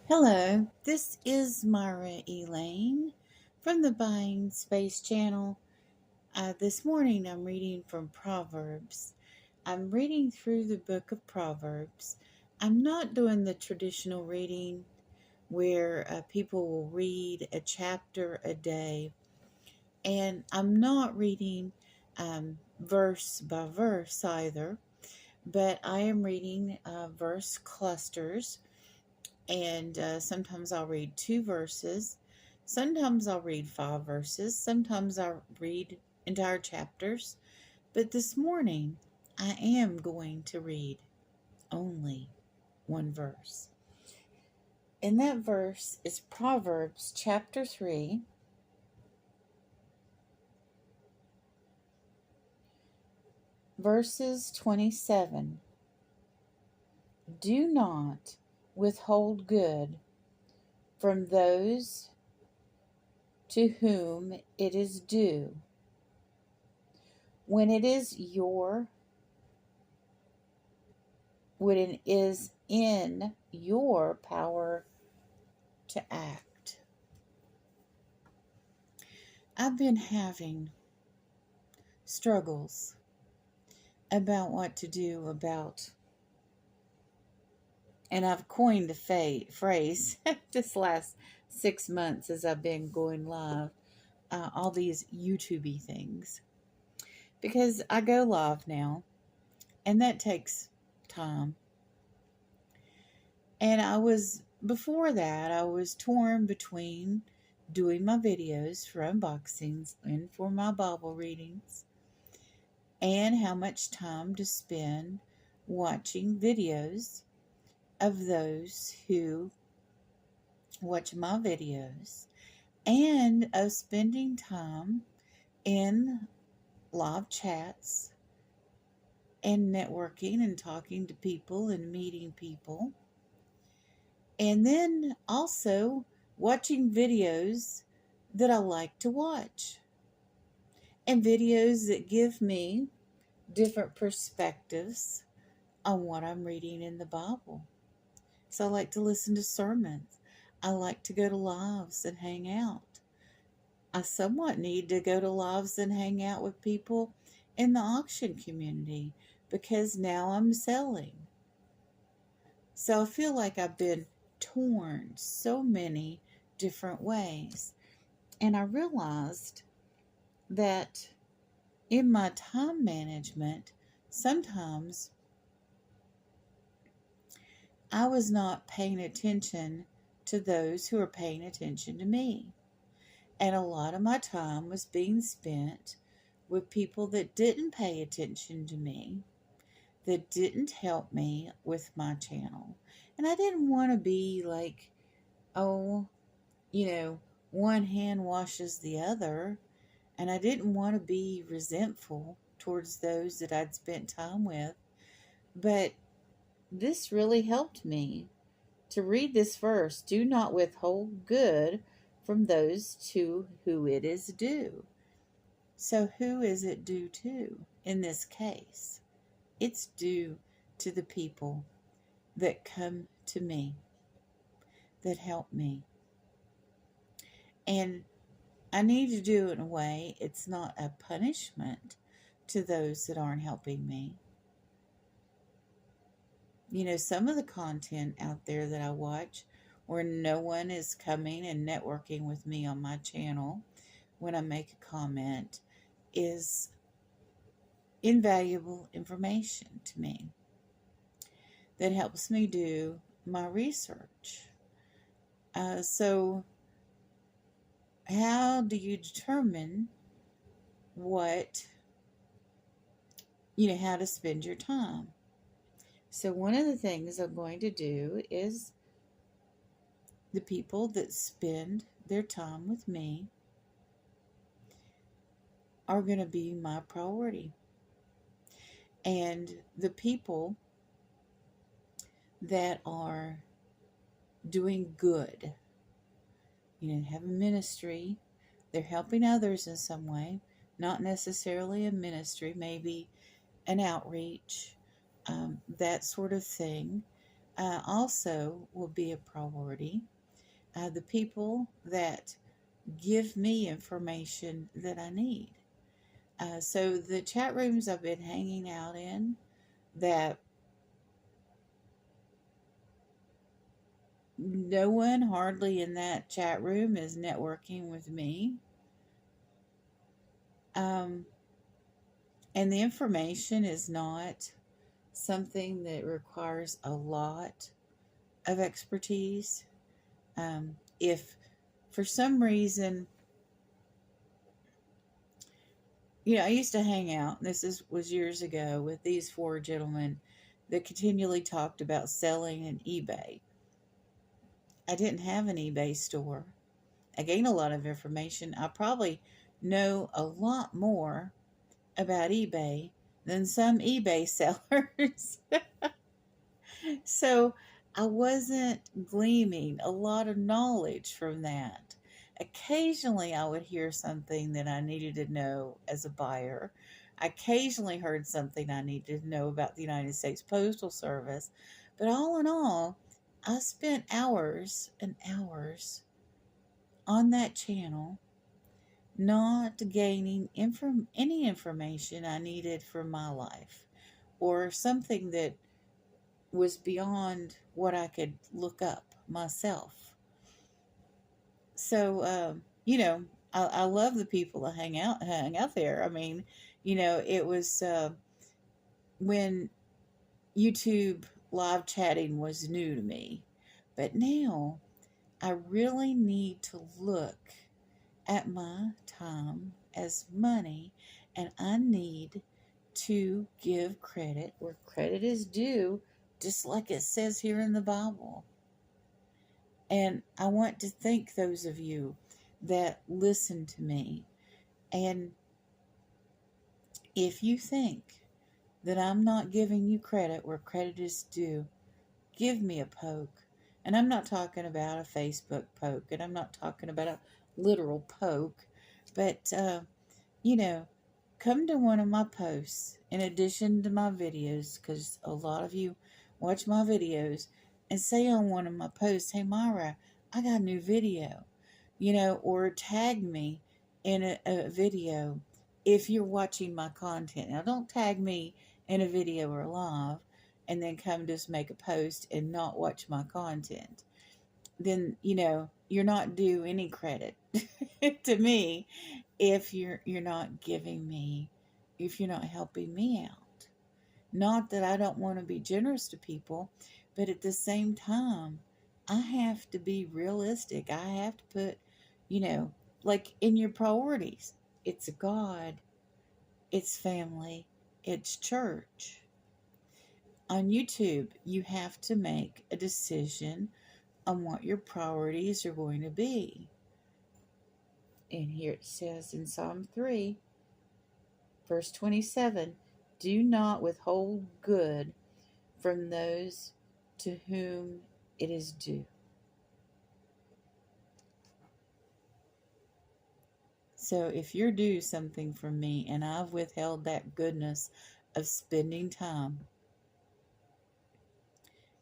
Hello, this is Myra Elaine from the Buying Space channel. This morning I'm reading from Proverbs. I'm reading through the book of Proverbs. I'm not doing the traditional reading where people will read a chapter a day, and I'm not reading verse by verse either, but I am reading verse clusters. And sometimes I'll read two verses. Sometimes I'll read five verses. Sometimes I'll read entire chapters. But this morning, I am going to read only one verse. And that verse is Proverbs chapter 3, verses 27. Do not withhold good from those to whom it is due when it is in your power to act. I've been having struggles about what to do about, and I've coined the phrase this last 6 months as I've been going live, all these YouTube-y things. Because I go live now, and that takes time. And before that, I was torn between doing my videos for unboxings and for my Bible readings, and how much time to spend watching videos of those who watch my videos, and of spending time in live chats and networking and talking to people and meeting people. And then also watching videos that I like to watch, and videos that give me different perspectives on what I'm reading in the Bible. So I like to listen to sermons. I like to go to lives and hang out. I somewhat need to go to lives and hang out with people in the auction community because now I'm selling. So I feel like I've been torn so many different ways. And I realized that in my time management, sometimes I was not paying attention to those who were paying attention to me. And a lot of my time was being spent with people that didn't pay attention to me, that didn't help me with my channel. And I didn't want to be like, oh, one hand washes the other. And I didn't want to be resentful towards those that I'd spent time with. But this really helped me to read this verse. Do not withhold good from those to who it is due. So who is it due to in this case? It's due to the people that come to me, that help me. And I need to do it in a way it's not a punishment to those that aren't helping me. Some of the content out there that I watch where no one is coming and networking with me on my channel when I make a comment is invaluable information to me that helps me do my research. So how do you determine how to spend your time? So one of the things I'm going to do is the people that spend their time with me are going to be my priority. And the people that are doing good, have a ministry, they're helping others in some way, not necessarily a ministry, maybe an outreach, that sort of thing. also will be a priority. The people that give me information that I need. So the chat rooms I've been hanging out in, that no one hardly in that chat room is networking with me. Um, and the information is not something that requires a lot of expertise. If for some reason, I used to hang out, was years ago, with these four gentlemen that continually talked about selling an eBay. I didn't have an eBay store. I gained a lot of information. I probably know a lot more about eBay than some eBay sellers. So I wasn't gleaming a lot of knowledge from that. Occasionally, I would hear something that I needed to know as a buyer. I occasionally heard something I needed to know about the United States Postal Service. But all in all, I spent hours and hours on that channel not gaining any information I needed for my life, or something that was beyond what I could look up myself. So, I love the people that hang out there. I mean, it was when YouTube live chatting was new to me, but now I really need to look at my time as money, and I need to give credit where credit is due, just like it says here in the Bible. And I want to thank those of you that listen to me. And if you think that I'm not giving you credit where credit is due, give me a poke. And I'm not talking about a Facebook poke, and I'm not talking about a literal poke, but, come to one of my posts in addition to my videos, because a lot of you watch my videos, and say on one of my posts, "Hey, Myra, I got a new video," or tag me in a video if you're watching my content. Now, don't tag me in a video or live and then come just make a post and not watch my content. Then, you're not due any credit to me if you're not giving me, if you're not helping me out. Not that I don't want to be generous to people, but at the same time, I have to be realistic. I have to put, like in your priorities, it's God, it's family, it's church. On YouTube, you have to make a decision on what your priorities are going to be. And here it says in Psalm 3, verse 27, "Do not withhold good from those to whom it is due." So if you're due something from me and I've withheld that goodness of spending time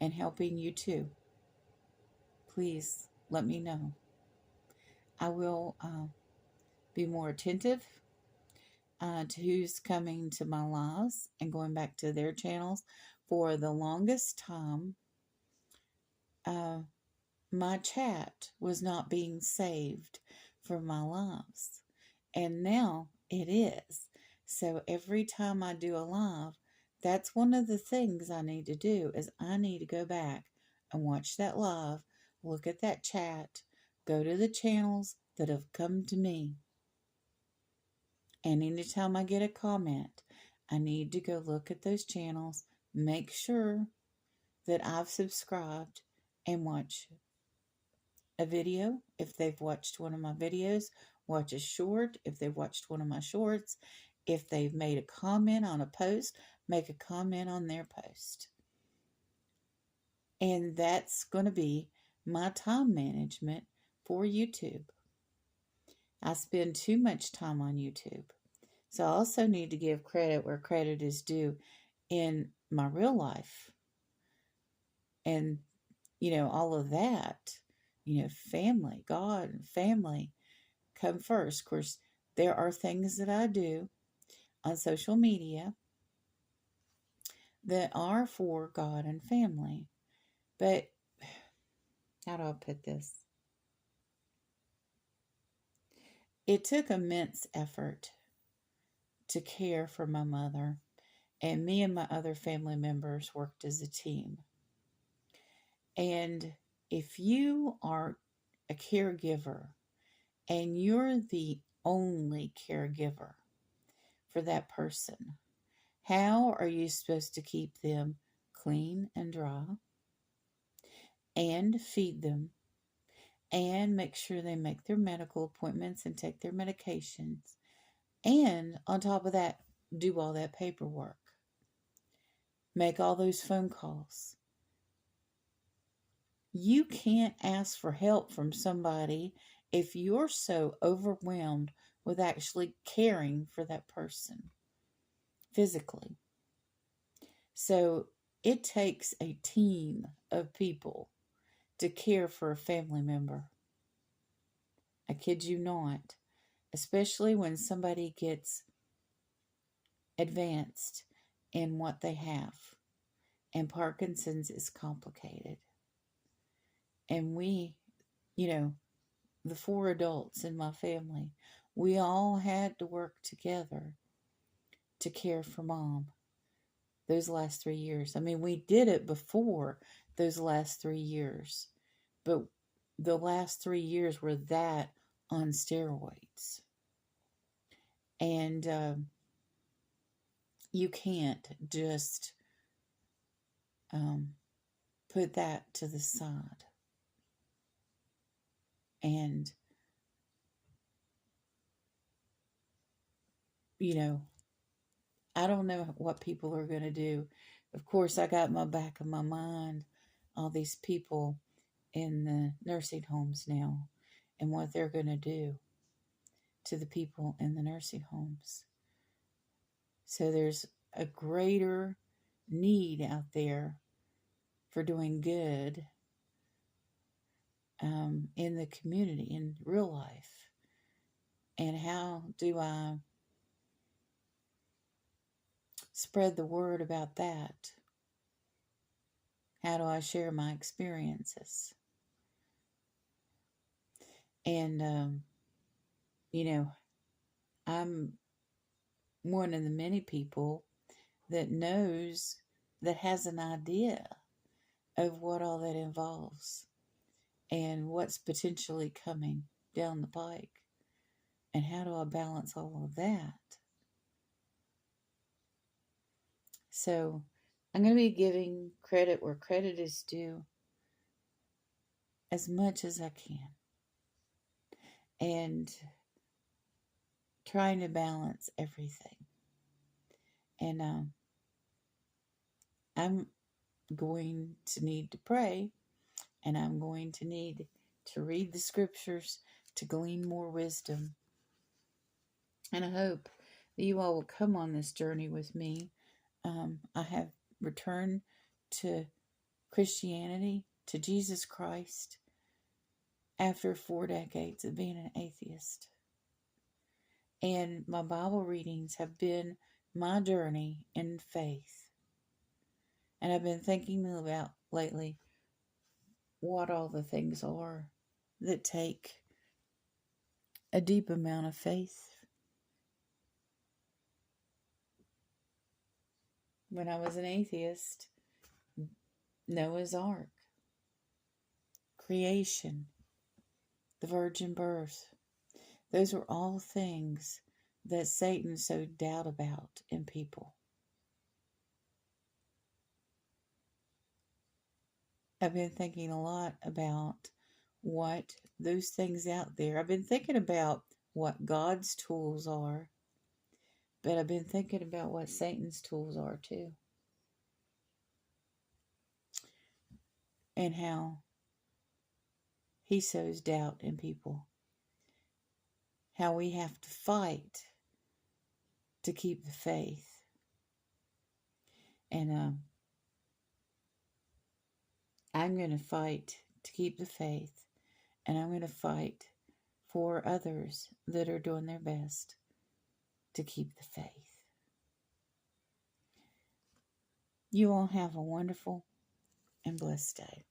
and helping you too, please let me know. I will be more attentive to who's coming to my lives and going back to their channels. For the longest time, uh, my chat was not being saved for my lives, and now it is. So every time I do a live, that's one of the things I need to do, is I need to go back and watch that live, look at that chat, go to the channels that have come to me. And anytime I get a comment, I need to go look at those channels, make sure that I've subscribed, and watch a video if they've watched one of my videos, watch a short if they've watched one of my shorts, if they've made a comment on a post, make a comment on their post. And that's going to be my time management for YouTube. I spend too much time on YouTube. So I also need to give credit where credit is due in my real life. And, all of that, family, God and family come first. Of course, there are things that I do on social media that are for God and family. But how do I put this? It took immense effort to care for my mother, and me and my other family members worked as a team. And if you are a caregiver and you're the only caregiver for that person, how are you supposed to keep them clean and dry and feed them and make sure they make their medical appointments and take their medications? And on top of that, do all that paperwork, make all those phone calls. You can't ask for help from somebody if you're so overwhelmed with actually caring for that person physically. So it takes a team of people to care for a family member. I kid you not, especially when somebody gets advanced in what they have. And Parkinson's is complicated. And we, the 4 adults in my family, we all had to work together to care for Mom those last 3 years. I mean, we did it before those last 3 years, but the last 3 years were that on steroids. And you can't just put that to the side. And, I don't know what people are going to do. Of course, I got in my back of my mind all these people in the nursing homes now and what they're going to do to the people in the nursing homes. So there's a greater need out there for doing good in the community, in real life. And how do I spread the word about that? How do I share my experiences? And, I'm one of the many people that knows, that has an idea of what all that involves and what's potentially coming down the pike. And how do I balance all of that? So I'm going to be giving credit where credit is due as much as I can. And trying to balance everything. And I'm going to need to pray, and I'm going to need to read the scriptures to glean more wisdom. And I hope that you all will come on this journey with me. I have returned to Christianity, to Jesus Christ, after 4 decades of being an atheist. And my Bible readings have been my journey in faith. And I've been thinking about lately what all the things are that take a deep amount of faith. When I was an atheist, Noah's Ark, creation, the virgin birth, those were all things that Satan sowed doubt about in people. I've been thinking a lot about what those things out there. I've been thinking about what God's tools are, but I've been thinking about what Satan's tools are too. And how he sows doubt in people. How we have to fight to keep the faith. And I'm going to fight to keep the faith, and I'm going to fight for others that are doing their best to keep the faith. You all have a wonderful and blessed day.